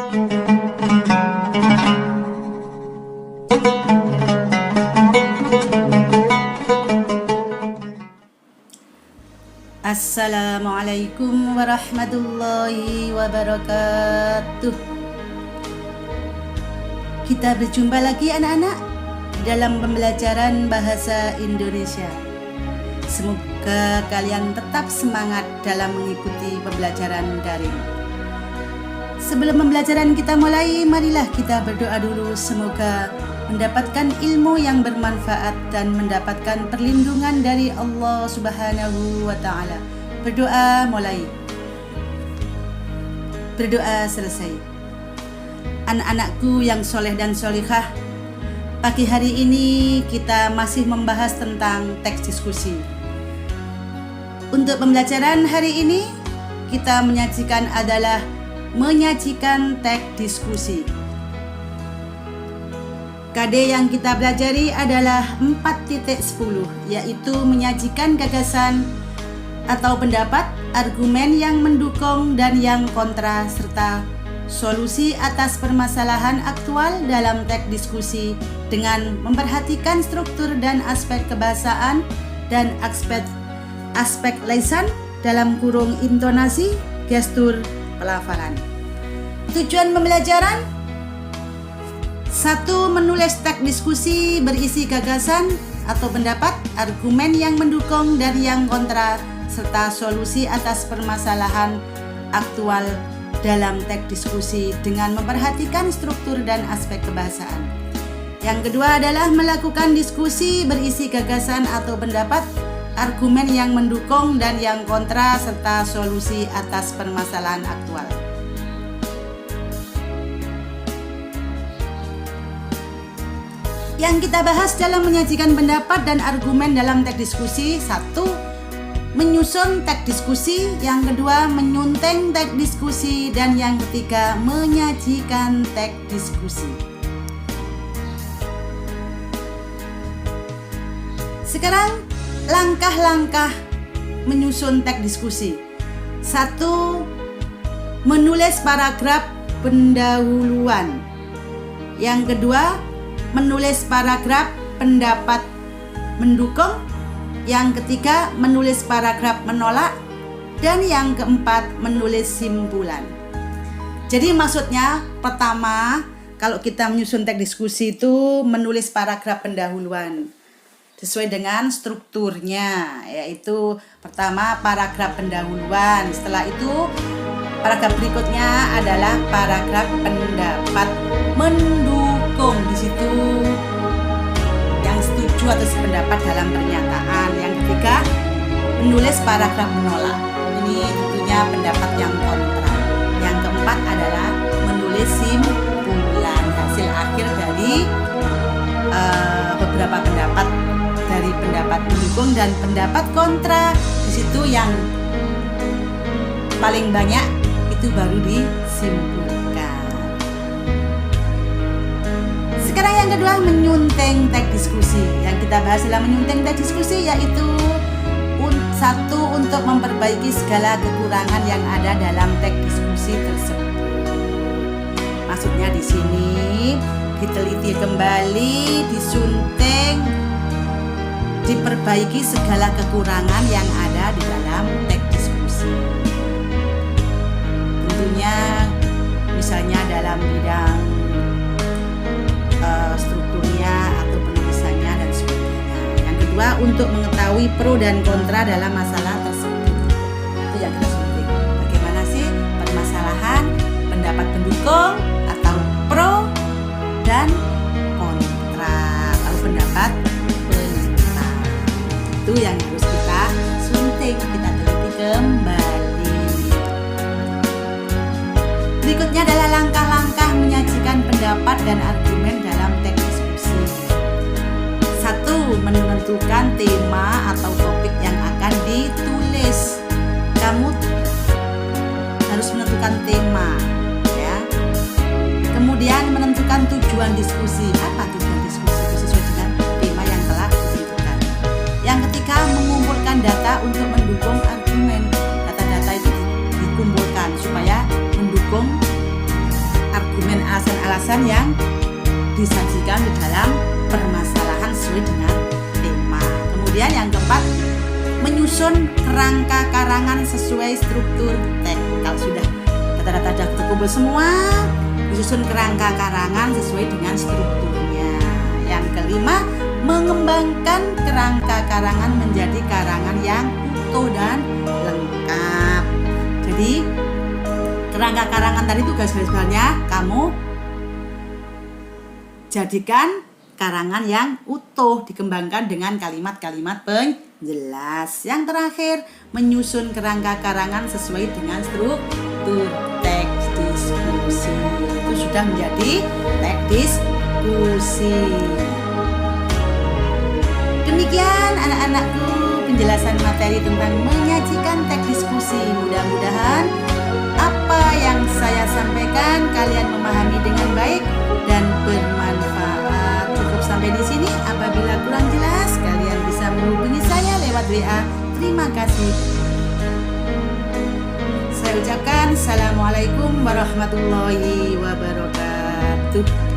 Assalamualaikum warahmatullahi wabarakatuh. Kita berjumpa lagi anak-anak dalam pembelajaran bahasa Indonesia. Semoga kalian tetap semangat dalam mengikuti pembelajaran daring. Sebelum pembelajaran kita mulai, marilah kita berdoa dulu, semoga mendapatkan ilmu yang bermanfaat dan mendapatkan perlindungan dari Allah Subhanahu wa Ta'ala. Berdoa mulai. Berdoa selesai. Anak-anakku yang soleh dan solihah, pagi hari ini kita masih membahas tentang teks diskusi. Untuk pembelajaran hari ini, kita menyajikan teks diskusi. KD yang kita pelajari adalah 4.10, yaitu menyajikan gagasan atau pendapat, argumen yang mendukung dan yang kontra, serta solusi atas permasalahan aktual dalam teks diskusi dengan memperhatikan struktur dan aspek kebahasaan dan aspek lisan dalam kurung intonasi, gestur, pelafalan. Tujuan pembelajaran: 1. Menulis teks diskusi berisi gagasan atau pendapat, argumen yang mendukung dan yang kontra, serta solusi atas permasalahan aktual dalam teks diskusi dengan memperhatikan struktur dan aspek kebahasaan. Yang kedua adalah melakukan diskusi berisi gagasan atau pendapat, argumen yang mendukung dan yang kontra, serta solusi atas permasalahan aktual. Yang kita bahas dalam menyajikan pendapat dan argumen dalam teks diskusi: 1. Menyusun teks diskusi. Yang kedua, menyunteng teks diskusi. Dan yang ketiga, menyajikan teks diskusi. Sekarang, langkah-langkah menyusun teks diskusi. 1. Menulis paragraf pendahuluan. Yang kedua, menulis paragraf pendapat mendukung. Yang ketiga, menulis paragraf menolak. Dan yang keempat, menulis simpulan. Jadi maksudnya, pertama, kalau kita menyusun teks diskusi itu menulis paragraf pendahuluan sesuai dengan strukturnya, yaitu pertama paragraf pendahuluan. Setelah itu paragraf berikutnya adalah paragraf pendapat mendukung. Di situ yang setuju atau sependapat dalam pernyataan. Yang ketiga, menulis paragraf menolak. Ini tentunya pendapat yang kontra. Yang keempat adalah menulis simpulan, hasil akhir dari beberapa pendapat, dari pendapat mendukung dan pendapat kontra. Di situ yang paling banyak itu baru disimpulkan. Sekarang yang kedua, menyunteng teks diskusi. Yang kita bahas dalam menyunteng teks diskusi yaitu 1. Untuk memperbaiki segala kekurangan yang ada dalam teks diskusi tersebut. Maksudnya di sini diteliti kembali, disunting, diperbaiki segala kekurangan yang ada di dalam teks diskusi. Tentunya misalnya dalam bidang strukturnya atau penulisannya dan sebagainya. Yang kedua, untuk mengetahui pro dan kontra dalam masalah tersebut. Itu yang kita sunting. Bagaimana sih permasalahan, pendapat pendukung atau pro dan kontra atau pendapat penentang. Itu yang harus kita sunting, kita teliti kembali. Berikutnya adalah langkah-langkah menyajikan pendapat dan argumen dalam teks diskusi. 1. Menentukan tema atau topik yang akan ditulis. Kamu harus menentukan tema, ya. Kemudian menentukan tujuan diskusi. Apa tujuan diskusi? Itu sesuai dengan tema yang telah ditentukan. Yang ketiga, mengumpulkan data untuk mendukung argumen. Data-data itu dikumpulkan supaya mendukung argumen alasan-alasan yang disajikan di dalam permasalahan sesuai dengan tema. Kemudian yang keempat, menyusun kerangka karangan sesuai struktur teks. Kalau sudah data-data sudah terkumpul semua, disusun kerangka karangan sesuai dengan strukturnya. Yang kelima, mengembangkan kerangka karangan menjadi karangan yang utuh dan lengkap. Jadi kerangka karangan tadi tugas-tugasnya kamu jadikan karangan yang utuh, dikembangkan dengan kalimat-kalimat penjelas. Yang terakhir, menyusun kerangka karangan sesuai dengan struktur teks diskusi. Itu sudah menjadi teks diskusi. Demikian anak-anakku penjelasan materi tentang menyajikan teks diskusi. Mudah-mudahan apa yang saya sampaikan kalian memahami dengan baik dan bermanfaat. Cukup sampai di sini. Apabila kurang jelas, kalian bisa menghubungi saya lewat WA. Terima kasih. Saya ucapkan Assalamualaikum warahmatullahi wabarakatuh.